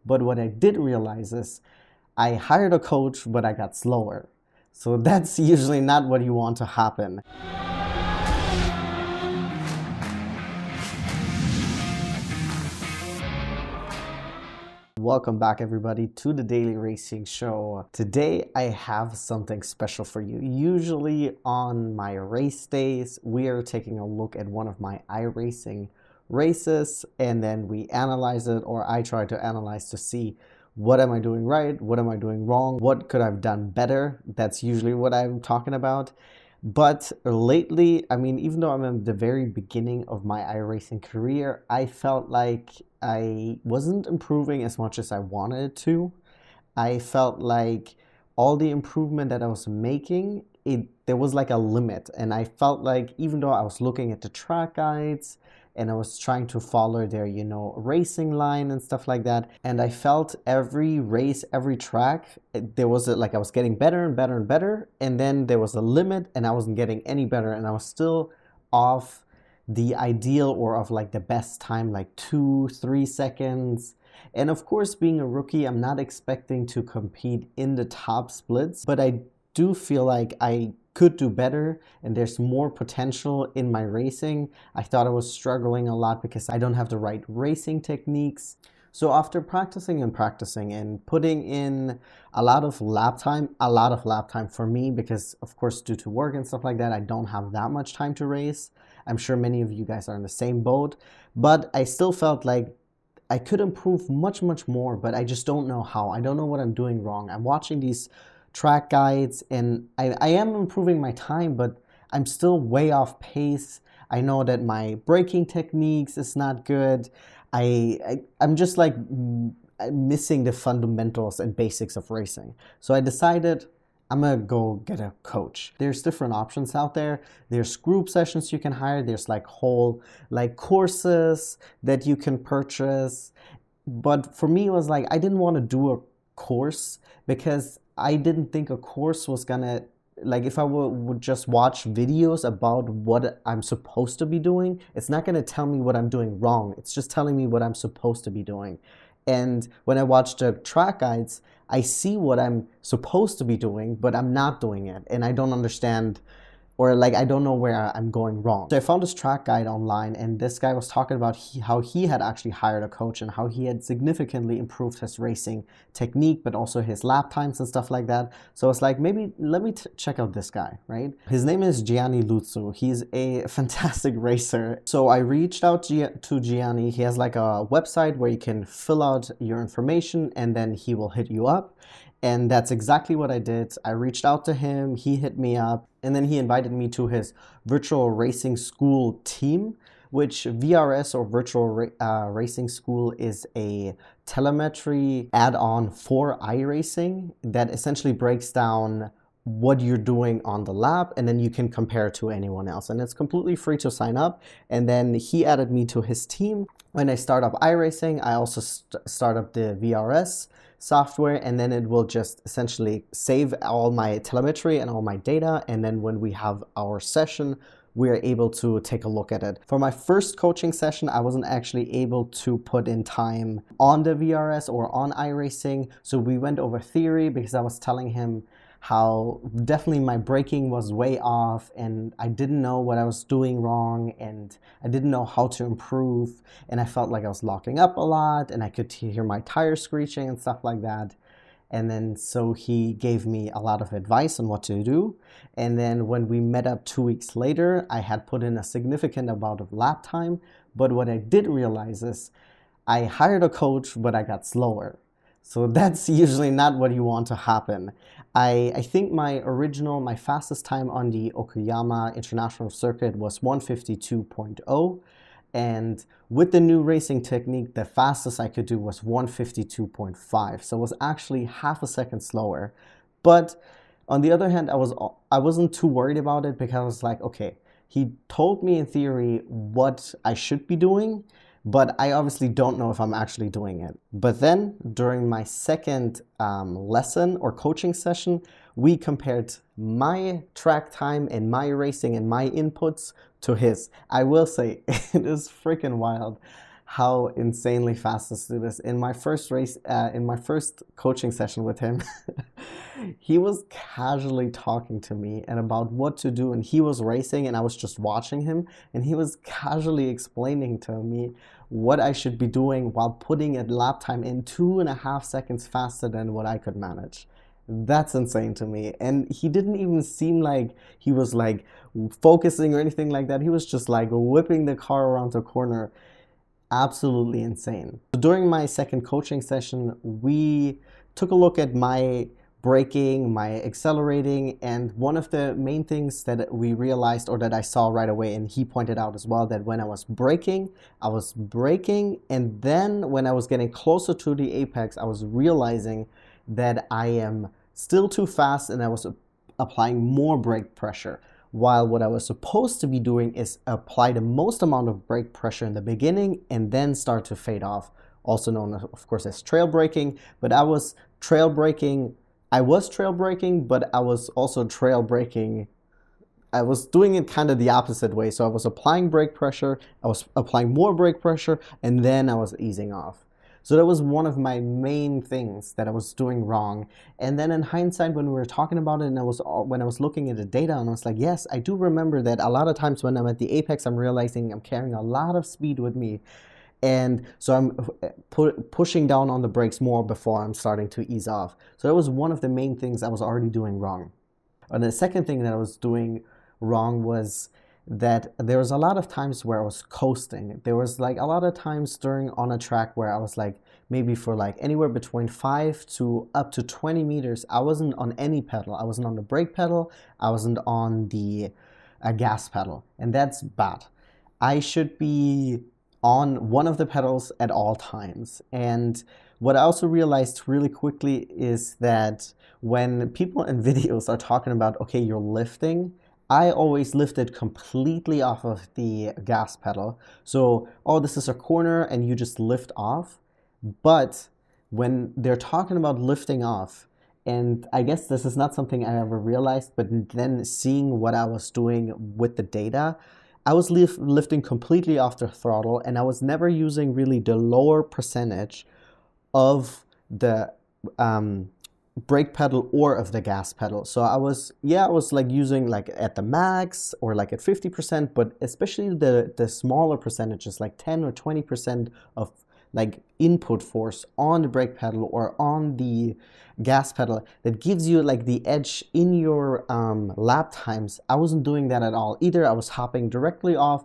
But what I did realize is I hired a coach, but I got slower. So that's usually not what you want to happen. Welcome back everybody to the Daily Racing Show. Today I have something special for you. Usually on my race days, we are taking a look at one of my iRacing races and then we analyze it, or I try to analyze to see what am I doing right, what am I doing wrong, what could I have done better. That's usually what I'm talking about. But lately, I mean, even though I'm at the very beginning of my iRacing career, I felt like I wasn't improving as much as I wanted to. I felt like all the improvement that I was making, there was like a limit. And I felt like even though I was looking at the track guides and I was trying to follow their, racing line and stuff like that, and I felt every race, every track, there was like I was getting better and better and better, and then there was a limit and I wasn't getting any better, and I was still off the ideal or of like the best time, like 2-3 seconds. And of course, being a rookie, I'm not expecting to compete in the top splits, but I do feel like I could do better and there's more potential in my racing. I thought I was struggling a lot because I don't have the right racing techniques. So after practicing and putting in a lot of lap time for me, because of course due to work and stuff like that, I don't have that much time to race. I'm sure many of you guys are in the same boat, but I still felt like I could improve much more, but I just don't know how. I don't know what I'm doing wrong. I'm watching these track guides and I am improving my time, but I'm still way off pace. I know that my braking techniques is not good. I'm just like missing the fundamentals and basics of racing. So I decided I'm gonna go get a coach. There's different options out there. There's group sessions you can hire. There's like whole courses that you can purchase. But for me, it was like I didn't want to do a course because I didn't think a course was gonna, like if I would just watch videos about what I'm supposed to be doing, it's not gonna tell me what I'm doing wrong. It's just telling me what I'm supposed to be doing. And when I watch the track guides, I see what I'm supposed to be doing, but I'm not doing it. And I don't understand, or like I don't know where I'm going wrong. So I found this track guide online, and this guy was talking about how he had actually hired a coach and how he had significantly improved his racing technique, but also his lap times and stuff like that. So it's like, maybe let me check out this guy, right? His name is Gianni Lutzu. He's a fantastic racer. So I reached out to Gianni. He has like a website where you can fill out your information and then he will hit you up. And that's exactly what I did. I reached out to him, he hit me up, and then he invited me to his virtual racing school team, which VRS or virtual racing school is a telemetry add-on for iRacing that essentially breaks down what you're doing on the lap, and then you can compare it to anyone else. And it's completely free to sign up. And then he added me to his team. When I start up iRacing, I also start up the VRS software, and then it will just essentially save all my telemetry and all my data, and then when we have our session, we are able to take a look at it. For my first coaching session, I wasn't actually able to put in time on the VRS or on iRacing, so we went over theory because I was telling him how definitely my braking was way off and I didn't know what I was doing wrong and I didn't know how to improve, and I felt like I was locking up a lot and I could hear my tires screeching and stuff like that. And then so he gave me a lot of advice on what to do, and then when we met up 2 weeks later, I had put in a significant amount of lap time. But what I did realize is I hired a coach, but I got slower. So that's usually not what you want to happen. I think my fastest time on the Okayama International Circuit was 152.0. And with the new racing technique, the fastest I could do was 152.5. So it was actually half a second slower. But on the other hand, I wasn't too worried about it because I was like, okay, he told me in theory what I should be doing, but I obviously don't know if I'm actually doing it. But then during my second lesson or coaching session, we compared my track time and my racing and my inputs to his. I will say, it is freaking wild how insanely fast this dude is. In my first race, in my first coaching session with him, he was casually talking to me and about what to do, and he was racing and I was just watching him, and he was casually explaining to me what I should be doing while putting a lap time in 2.5 seconds faster than what I could manage. That's insane to me. And he didn't even seem like he was like focusing or anything like that. He was just like whipping the car around the corner. Absolutely insane. So during my second coaching session, we took a look at my braking, my accelerating, and one of the main things that we realized, or that I saw right away, and he pointed out as well, that when I was braking, and then when I was getting closer to the apex, I was realizing that I am still too fast and I was applying more brake pressure. While what I was supposed to be doing is apply the most amount of brake pressure in the beginning and then start to fade off, also known, of course, as trail braking. But I was trail braking, but I was also trail braking. I was doing it kind of the opposite way. So I was applying brake pressure, I was applying more brake pressure, and then I was easing off. So that was one of my main things that I was doing wrong. And then in hindsight, when we were talking about it, and when I was looking at the data, and I was like, yes, I do remember that a lot of times when I'm at the apex, I'm realizing I'm carrying a lot of speed with me. And so I'm pushing down on the brakes more before I'm starting to ease off. So that was one of the main things I was already doing wrong. And the second thing that I was doing wrong was that there was a lot of times where I was coasting. There was like a lot of times on a track where I was like, maybe for like anywhere between 5 to up to 20 meters, I wasn't on any pedal. I wasn't on the brake pedal. I wasn't on the gas pedal. And that's bad. I should be on one of the pedals at all times. And what I also realized really quickly is that when people in videos are talking about, okay, you're lifting, I always lifted completely off of the gas pedal. So, oh, this is a corner and you just lift off. But when they're talking about lifting off, and I guess this is not something I ever realized, but then seeing what I was doing with the data, I was lifting completely off the throttle, and I was never using really the lower percentage of the brake pedal or of the gas pedal. So I was like using like at the max or like at 50%, but especially the smaller percentages, like 10 or 20% of like input force on the brake pedal or on the gas pedal that gives you like the edge in your lap times. I wasn't doing that at all. Either I was hopping directly off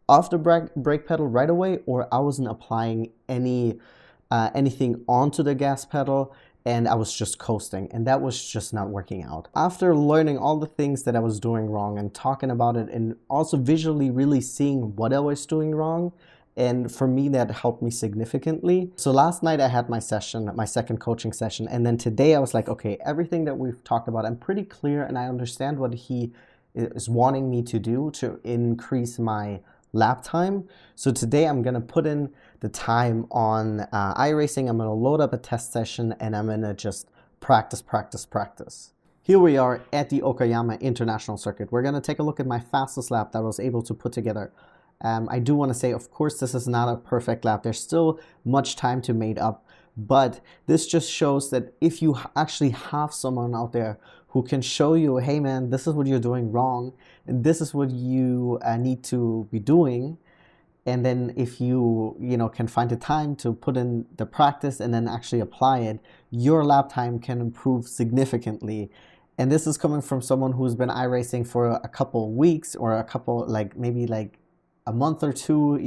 the brake pedal right away, or I wasn't applying anything onto the gas pedal, and I was just coasting, and that was just not working out. After learning all the things that I was doing wrong and talking about it, and also visually really seeing what I was doing wrong, and for me that helped me significantly. So last night I had my session, my second coaching session, and then today I was like, okay, everything that we've talked about, I'm pretty clear and I understand what he is wanting me to do to increase my lap time. So today I'm gonna put in the time on iRacing. I'm gonna load up a test session and I'm gonna just practice. Here we are at the Okayama International Circuit. We're gonna take a look at my fastest lap that I was able to put together. I do want to say, of course, this is not a perfect lap. There's still much time to make up, but this just shows that if you actually have someone out there who can show you, hey man, this is what you're doing wrong, and this is what you need to be doing, and then if you can find the time to put in the practice and then actually apply it, your lap time can improve significantly. And this is coming from someone who's been iRacing for a couple weeks or a couple, maybe a month or two.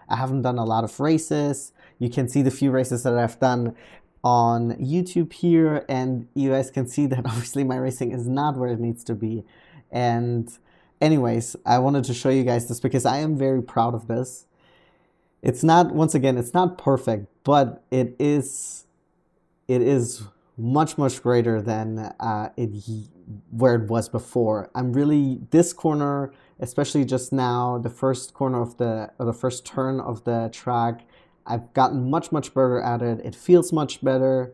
I haven't done a lot of races. You can see the few races that I've done on YouTube here, and you guys can see that obviously my racing is not where it needs to be. And anyways, I wanted to show you guys this because I am very proud of this. It's not, once again, it's not perfect, but it is much greater than where it was before. I'm really, this corner, especially just now, the first corner of the first turn of the track, I've gotten much better at it. It feels much better.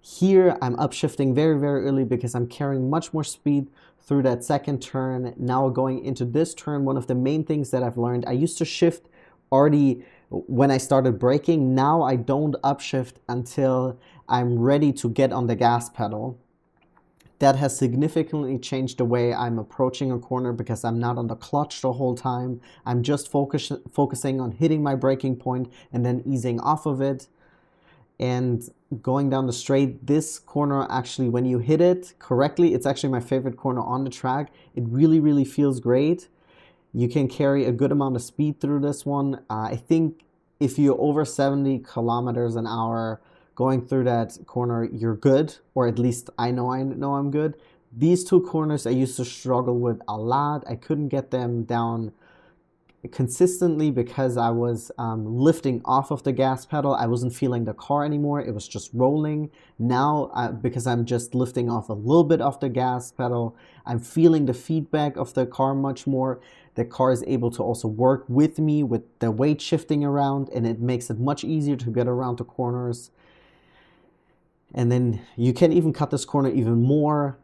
Here I'm upshifting very early because I'm carrying much more speed through that second turn. Now going into this turn, one of the main things that I've learned, I used to shift already when I started braking. Now I don't upshift until I'm ready to get on the gas pedal. That has significantly changed the way I'm approaching a corner because I'm not on the clutch the whole time. I'm just focusing on hitting my braking point and then easing off of it. And going down the straight, this corner actually, when you hit it correctly, it's actually my favorite corner on the track. It really, really feels great. You can carry a good amount of speed through this one. I think if you're over 70 kilometers an hour going through that corner, you're good, or at least I know I'm good. These two corners I used to struggle with a lot. I couldn't get them down consistently because I was lifting off of the gas pedal. I wasn't feeling the car anymore. It was just rolling. Now, because I'm just lifting off a little bit off the gas pedal, I'm feeling the feedback of the car much more. The car is able to also work with me with the weight shifting around, and it makes it much easier to get around the corners. And then you can even cut this corner even more.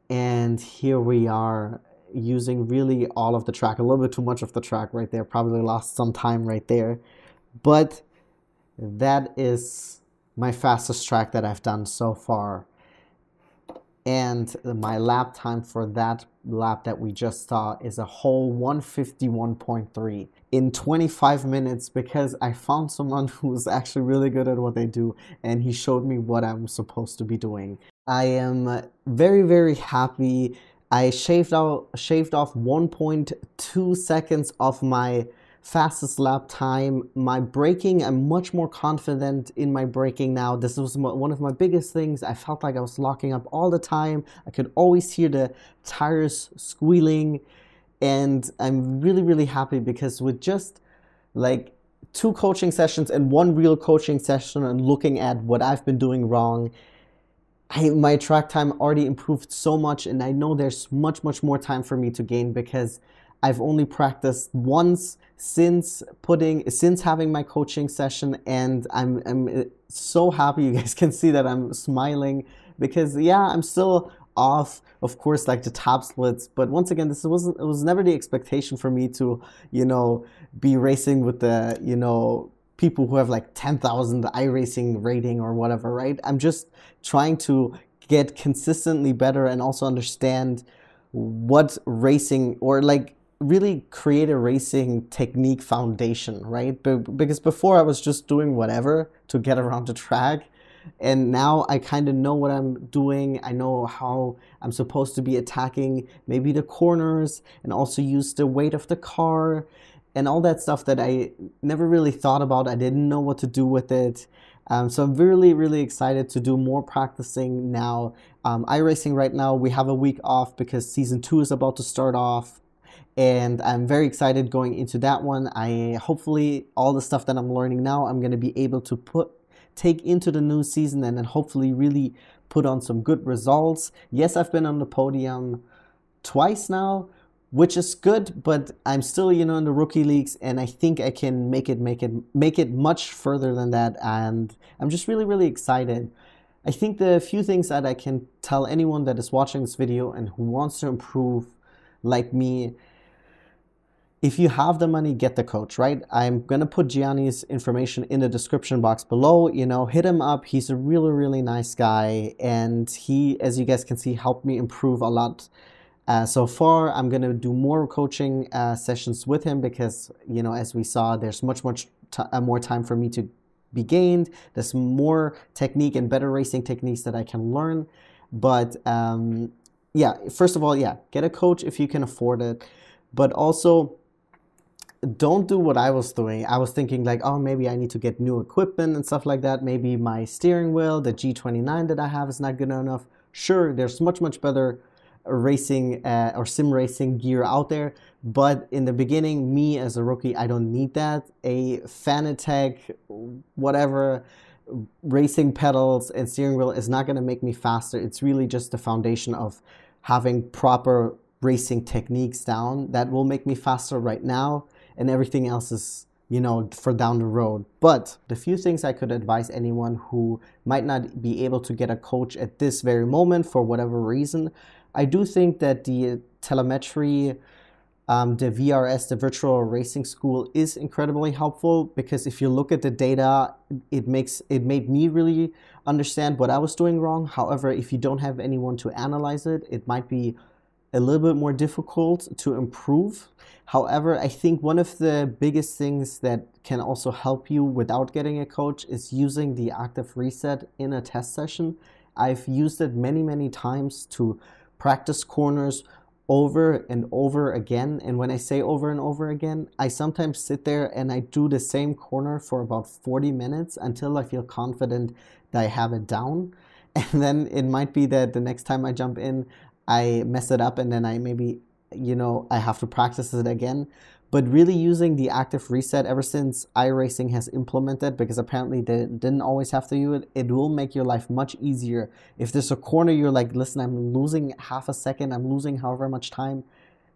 And here we are, using really all of the track, a little bit too much of the track right there, probably lost some time right there, but that is my fastest track that I've done so far. And my lap time for that lap that we just saw is a whole 151.3 in 25 minutes, because I found someone who's actually really good at what they do, and he showed me what I'm supposed to be doing. I am very, very happy. I shaved off 1.2 seconds of my fastest lap time. My braking, I'm much more confident in my braking now. This was one of my biggest things. I felt like I was locking up all the time. I could always hear the tires squealing, and I'm really, really happy because with just like 2 coaching sessions and 1 real coaching session and looking at what I've been doing wrong, my track time already improved so much, and I know there's much, much more time for me to gain because I've only practiced once since having my coaching session, and I'm so happy. You guys can see that I'm smiling because, yeah, I'm still off, of course, like the top splits, but once again, it was never the expectation for me to, be racing with the, people who have like 10,000 iRacing rating or whatever, right? I'm just trying to get consistently better and also understand what racing, or like really create a racing technique foundation, right? Because before I was just doing whatever to get around the track, and now I kind of know what I'm doing. I know how I'm supposed to be attacking maybe the corners, and also use the weight of the car and all that stuff that I never really thought about. I didn't know what to do with it. So I'm really, really excited to do more practicing now. iRacing right now, we have a week off because season 2 is about to start off. And I'm very excited going into that one. Hopefully all the stuff that I'm learning now, I'm going to be able to take into the new season, and then hopefully really put on some good results. Yes, I've been on the podium twice now, which is good, but I'm still, in the rookie leagues, and I think I can make it much further than that. And I'm just really, really excited. I think the few things that I can tell anyone that is watching this video and who wants to improve like me: if you have the money, get the coach, right? I'm gonna put Gianni's information in the description box below. Hit him up. He's a really, really nice guy, and he, as you guys can see, helped me improve a lot. So far, I'm going to do more coaching sessions with him because, as we saw, there's much more time for me to be gained. There's more technique and better racing techniques that I can learn. But yeah, first of all, yeah, get a coach if you can afford it. But also, don't do what I was doing. I was thinking like, oh, maybe I need to get new equipment and stuff like that. Maybe my steering wheel, the G29 that I have, is not good enough. Sure, there's much better racing or sim racing gear out there, but in the beginning, me as a rookie, I don't need that. A Fanatec, whatever, racing pedals and steering wheel is not going to make me faster. It's really just the foundation of having proper racing techniques down that will make me faster right now, and everything else is, for down the road. But the few things I could advise anyone who might not be able to get a coach at this very moment for whatever reason, I do think that the telemetry The VRS, the Virtual Racing School, is incredibly helpful because if you look at the data, it made me really understand what I was doing wrong. However, if you don't have anyone to analyze it, it might be a little bit more difficult to improve. However, I think one of the biggest things that can also help you without getting a coach is using the active reset in a test session. I've used it many, many times to practice corners over and over again. And when I say over and over again, I sometimes sit there and I do the same corner for about 40 minutes until I feel confident that I have it down. And then it might be that the next time I jump in, I mess it up and then I maybe, I have to practice it again. But really using the active reset ever since iRacing has implemented, because apparently they didn't always have to do it, it will make your life much easier. If there's a corner you're like, listen, I'm losing half a second, I'm losing however much time,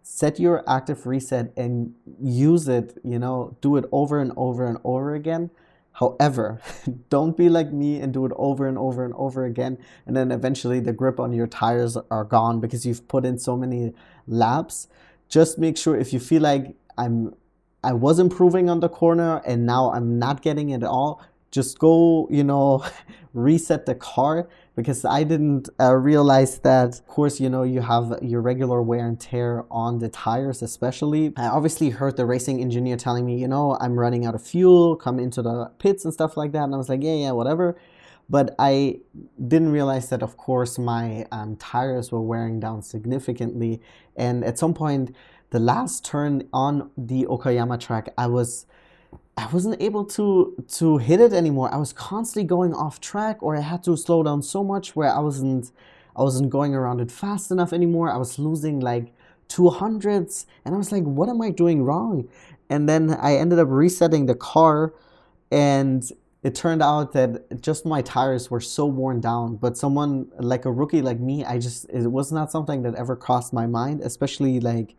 set your active reset and use it, do it over and over and over again. However, don't be like me and do it over and over and over again, and then eventually the grip on your tires are gone because you've put in so many laps. Just make sure if you feel like I was improving on the corner and now I'm not getting it at all, just go, reset the car, because I didn't realize that, of course, you have your regular wear and tear on the tires especially. I obviously heard the racing engineer telling me, I'm running out of fuel, come into the pits and stuff like that. And I was like, yeah, whatever. But I didn't realize that, of course, my tires were wearing down significantly. And at some point, the last turn on the Okayama track, I wasn't able to hit it anymore. I was constantly going off track, or I had to slow down so much where I wasn't going around it fast enough anymore. I was losing like 200s, and I was like, what am I doing wrong? And then I ended up resetting the car, and it turned out that just my tires were so worn down. But someone like a rookie like me, it was not something that ever crossed my mind, especially like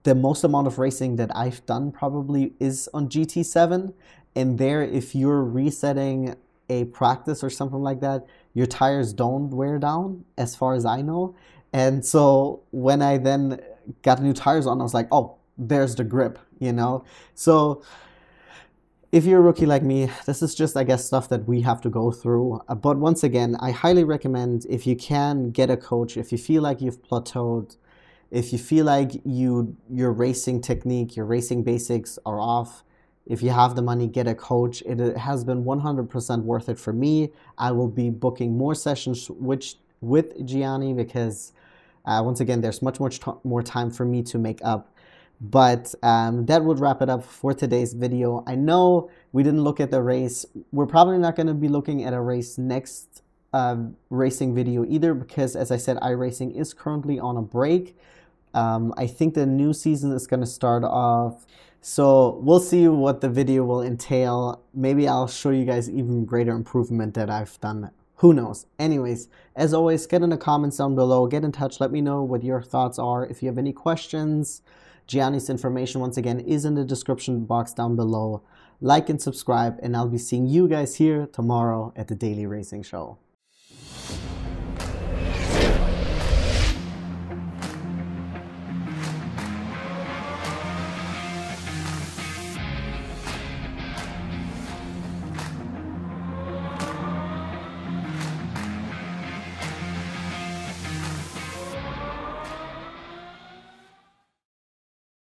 the most amount of racing that I've done probably is on GT7. And there, if you're resetting a practice or something like that, your tires don't wear down, as far as I know. And so when I then got new tires on, I was like, oh, there's the grip, So if you're a rookie like me, this is just, I guess, stuff that we have to go through. But once again, I highly recommend, if you can, get a coach. If you feel like you've plateaued, if you feel like your racing technique, your racing basics are off, if you have the money, get a coach. It has been 100% worth it for me. I will be booking more sessions with Gianni because, once again, there's much more time for me to make up. But that would wrap it up for today's video. I know we didn't look at the race. We're probably not going to be looking at a race next racing video either, because, as I said, iRacing is currently on a break. I think the new season is going to start off, so we'll see what the video will entail. Maybe I'll show you guys even greater improvement that I've done. Who knows? Anyways, as always, get in the comments down below, get in touch, let me know what your thoughts are. If you have any questions, Gianni's information, once again, is in the description box down below. Like and subscribe, and I'll be seeing you guys here tomorrow at the Daily Racing Show.